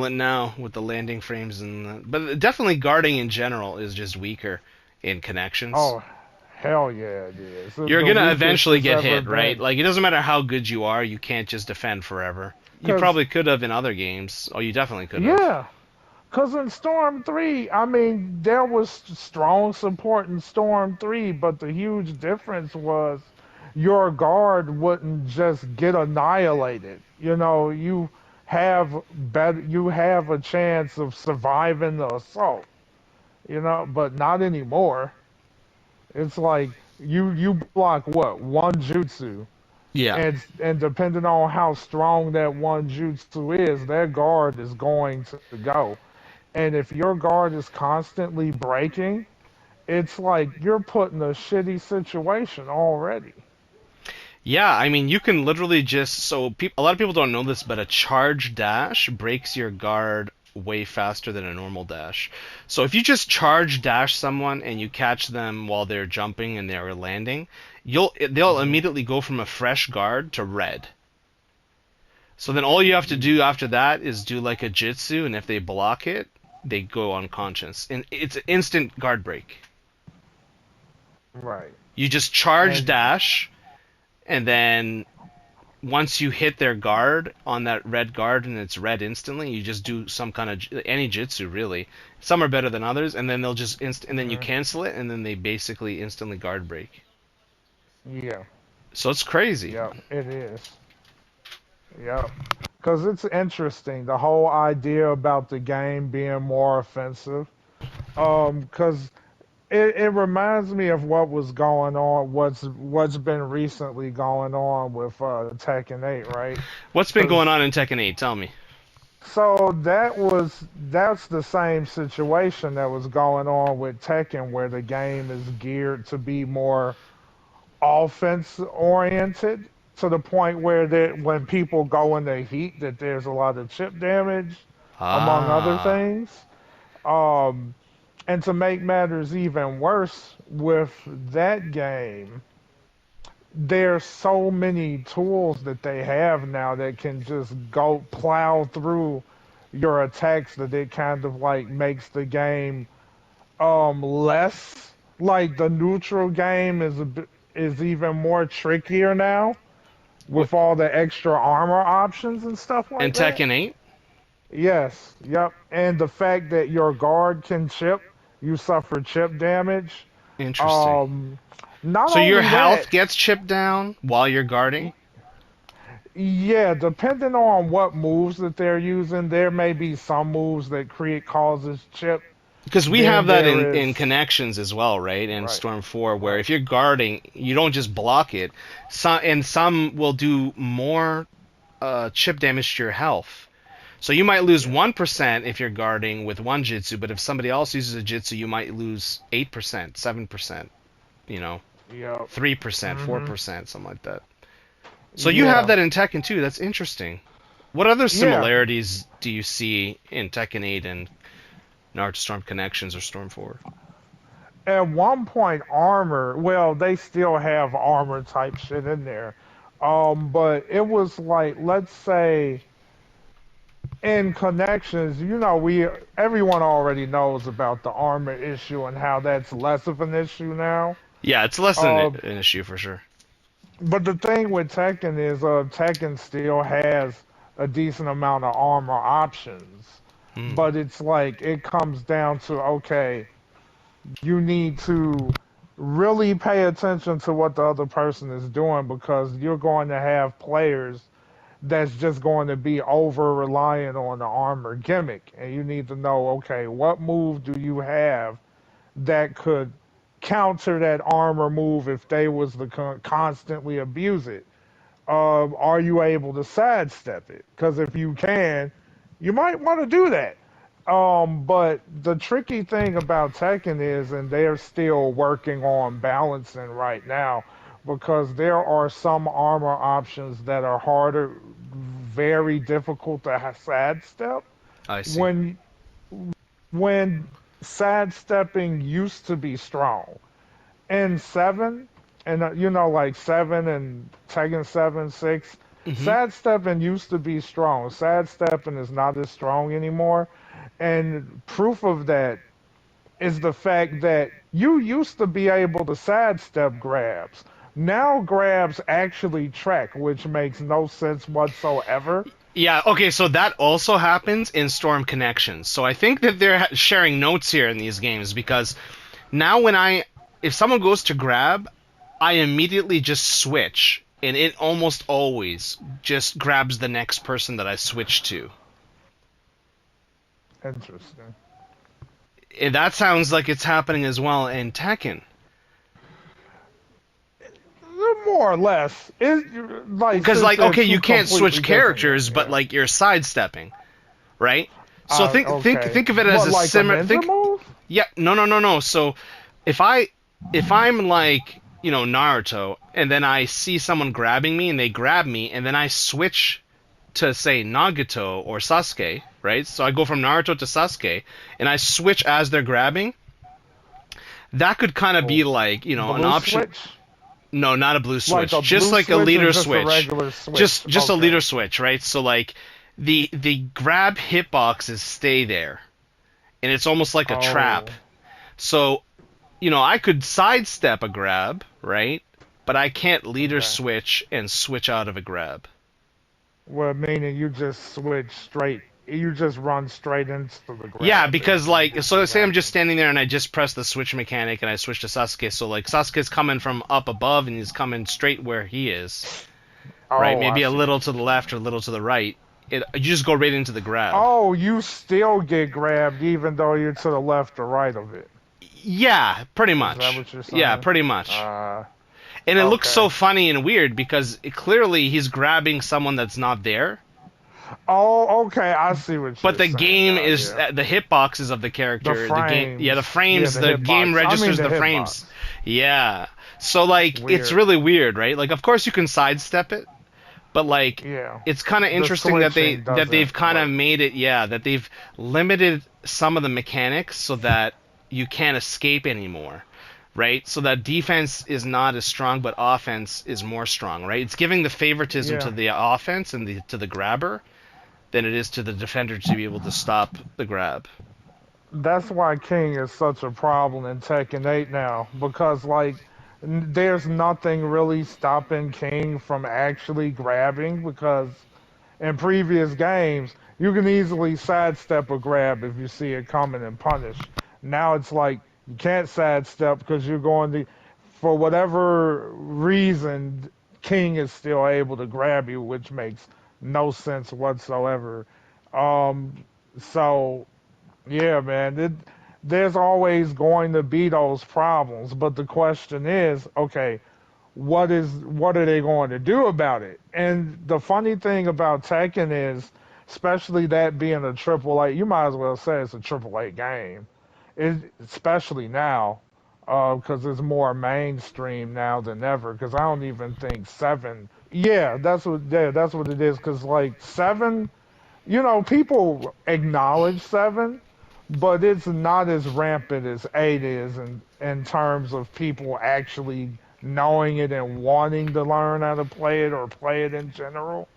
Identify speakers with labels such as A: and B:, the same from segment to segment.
A: it now with the landing frames but definitely guarding in general is just weaker in connections.
B: Oh, hell yeah, it is.
A: You're
B: The
A: gonna
B: weakest
A: eventually
B: it's
A: get
B: ever
A: hit, right?
B: been.
A: Like it doesn't matter how good you are, you can't just defend forever. You
B: Cause
A: probably could have in other games. Oh, you definitely could have.
B: yeah, cause in Storm 3, I mean, there was strong support in Storm 3, but the huge difference was your guard wouldn't just get annihilated. You know, you have a chance of surviving the assault. You know, but not anymore. It's like you block what one jutsu,
A: Yeah.
B: and depending on how strong that one jutsu is, their guard is going to go. And if your guard is constantly breaking, it's like you're put in a shitty situation already.
A: Yeah, I mean, you can literally just a lot of people don't know this, but a charge dash breaks your guard way faster than a normal dash. So if you just charge dash someone and you catch them while they're jumping and they're landing, they'll
B: Hmm.
A: immediately go from a fresh guard to red. So then all you have to do
B: Yeah,
A: after that is do like a jitsu, and if they block it, they go unconscious. And it's an instant guard break.
B: right.
A: You just charge
B: And
A: dash, and then once you hit their guard on that red guard and it's red instantly, you just do some kind of any jitsu really. Some are better than others, and then they'll just and then you
B: mm,
A: cancel it, and then they basically instantly guard break.
B: yeah,
A: So it's crazy.
B: yep, it is. Yep. Because it's interesting, the whole idea about the game being more offensive. Because it reminds me of what was going on, what's been recently going on with Tekken 8, right?
A: What's been
B: Because
A: going on in Tekken 8? Tell me.
B: so that's the same situation that was going on with Tekken, where the game is geared to be more offense oriented to the point where that when people go in the heat, that there's a lot of chip damage, among other
A: Ah.
B: things. Um, And to make matters even worse with that game, there's so many tools that they have now that can just go plow through your attacks that it kind of like makes the game less like the neutral game is even more trickier now
A: What
B: with all the extra armor options and stuff
A: in
B: like that.
A: Tekken 8?
B: Yes, yep. And the fact that your guard can chip, you suffer chip damage.
A: Interesting.
B: Um, Not
A: So your
B: only that,
A: health gets chipped down while you're guarding?
B: y- yeah, depending on what moves that they're using, there may be some moves that create causes chip.
A: Because we have
B: Then
A: that
B: there is
A: in connections as well, right? In
B: right,
A: Storm 4, where
B: right,
A: if you're guarding, you don't just block it. Some will do more chip damage to your health. So you might lose
B: yeah,
A: 1% if you're guarding with one jitsu, but if somebody else uses a jitsu, you might lose 8%, 7%, you know,
B: yep,
A: 3%,
B: mm-hmm,
A: 4%, something like that. So you have
B: yeah,
A: that in Tekken too. That's interesting. What other
B: yeah.
A: similarities do you see in Tekken 8 and Naruto Storm Connections or Storm 4?
B: At one point, armor. Well, they still have armor type shit in there. But it was like, let's say in connections, we everyone already knows about the armor issue and how that's less of an issue now.
A: Yeah, it's less than
B: Uh,
A: an issue for sure.
B: but the thing with Tekken is, Tekken still has a decent amount of armor options.
A: Hmm.
B: But it's like it comes down to, okay, you need to really pay attention to what the other person is doing, because you're going to have players that's just going to be over reliant on the armor gimmick. And you need to know, okay, what move do you have that could counter that armor move if they was to constantly abuse it? Are you able to sidestep it? Because if you can, you might want to do that. But the tricky thing about Tekken is, and they're still working on balancing right now, because there are some armor options that are harder, very difficult to sidestep.
A: I see.
B: When when sidestepping used to be strong in seven, and like seven and Tekken 7, 6,
A: Hmm.
B: Sidestepping used to be strong. Sidestepping is not as strong anymore. And proof of that is the fact that you used to be able to sidestep grabs. Now grabs actually track, which makes no sense whatsoever.
A: Yeah, okay, so that also happens in Storm Connections. So I think that they're sharing notes here in these games because now if someone goes to grab, I immediately just switch, and it almost always just grabs the next person that I switch to.
B: Interesting.
A: And that sounds like it's happening as well in Tekken.
B: More or less. Like
A: Because,
B: since
A: like,
B: they're
A: okay,
B: two
A: you can't switch
B: completely different
A: characters,
B: games.
A: but,
B: Yeah.
A: like, you're sidestepping, right? So
B: Okay.
A: think of it as
B: What,
A: a
B: like a
A: similar
B: ninja
A: think.
B: move?
A: Yeah, no. So if I if I'm like, Naruto, and then I see someone grabbing me and they grab me, and then I switch to say Nagato or Sasuke, right? So I go from Naruto to Sasuke, and I switch as they're grabbing. That could kind of
B: Oh,
A: be like, an
B: blue
A: option.
B: switch?
A: No, not a blue
B: Like
A: switch,
B: a
A: just
B: blue
A: like a
B: switch or
A: leader
B: just a
A: switch,
B: regular switch?
A: just a
B: Okay.
A: leader switch, right? So like the grab hitboxes stay there, and it's almost like a trap.
B: Oh,
A: So I could sidestep a grab, right? But I can't leader
B: okay.
A: switch and switch out of a grab.
B: Well, meaning you just switch straight. You just run straight into the
A: Yeah,
B: grab
A: because like,
B: is
A: so
B: what
A: say I'm just
B: happens.
A: standing there and I just press the switch mechanic and I switch to Sasuke. So like Sasuke's coming from up above and he's coming straight where he is, right?
B: Oh, I
A: Maybe a
B: see what
A: little to
B: you're
A: the left or a
B: saying.
A: little to the right. You just go right into the grab.
B: Oh, you still get grabbed even though you're to the left or right of it.
A: Yeah, pretty
B: Is that
A: much.
B: what you're
A: Yeah,
B: saying?
A: pretty much.
B: Uh,
A: And it looks so
B: okay.
A: funny and weird because clearly he's grabbing someone that's not there.
B: Oh, okay. I see what
A: But
B: you're
A: the
B: saying
A: game
B: now.
A: is
B: Yeah.
A: the hitboxes of the
B: The
A: character. The game, yeah, the
B: frames. Yeah,
A: frames.
B: the
A: The game
B: hitbox. I mean
A: registers
B: the
A: the frames.
B: hitbox.
A: Yeah. So like, it's
B: Weird.
A: really weird, right? Like, of course you can sidestep it, but like,
B: Yeah.
A: it's kind of
B: The
A: interesting that
B: switching
A: they've
B: doesn't
A: kind of
B: work.
A: made it, yeah, that they've limited some of the mechanics so that you can't escape anymore. Right, so that defense is not as strong, but offense is more strong. Right, it's giving the favoritism to
B: Yeah.
A: the offense and to the grabber than it is to the defender to be able to stop the grab.
B: That's why King is such a problem in Tekken 8 now because like there's nothing really stopping King from actually grabbing because in previous games you can easily sidestep a grab if you see it coming and punish. Now it's like you can't sidestep because you're going to for whatever reason King is still able to grab you, which makes no sense whatsoever. Um so yeah, man. There's always going to be those problems, but the question is, okay, what are they going to do about it? And the funny thing about Tekken is, especially that being a triple A, you might as well say it's a triple A game. Especially now, because it's more mainstream now than ever. Because I don't even think seven. Yeah, that's what it is. Because like seven, people acknowledge seven, but it's not as rampant as eight is in terms of people actually knowing it and wanting to learn how to play it or play it in general.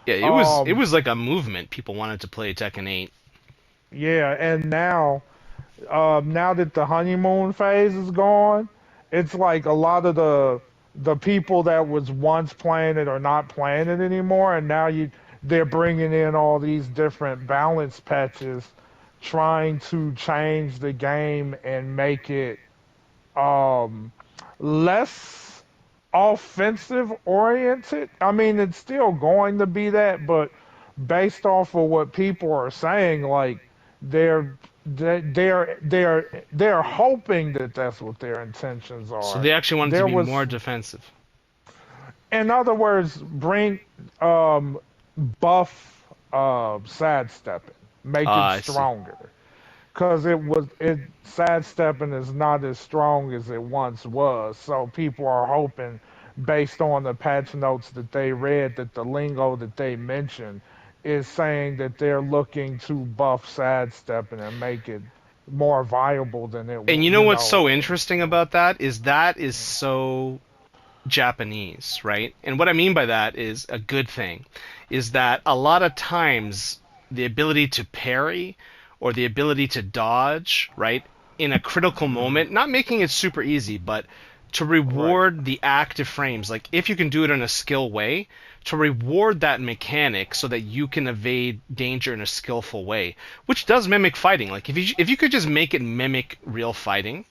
A: Yeah, it
B: Um,
A: was like a movement. People wanted to play Tekken 8.
B: yeah, and now that the honeymoon phase is gone, it's like a lot of the people that was once playing it are not playing it anymore, and now they're bringing in all these different balance patches, trying to change the game and make it um, less offensive oriented. I mean, it's still going to be that, but based off of what people are saying, like they're they're hoping that that's what their intentions
A: So
B: are.
A: they actually wanted to
B: There
A: be
B: was,
A: more defensive.
B: in other words, bring um, buff sidestepping, make it
A: Ah, I see.
B: stronger. Because it sidestepping is not as strong as it once was. So people are hoping, based on the patch notes that they read, that the lingo that they mentioned is saying that they're looking to buff sidestepping and make it more viable than it,
A: And you know what's so interesting about that is so Japanese, right? And what I mean by that is a good thing, is that a lot of times the ability to parry or the ability to dodge, right, in a critical
B: Mm,
A: moment, not making it super easy, but to
B: right.
A: reward the active frames, like if you can do it in a skill way, to reward that mechanic so that you can evade danger in a skillful way, which does mimic fighting. Like if you could just make it mimic real fighting,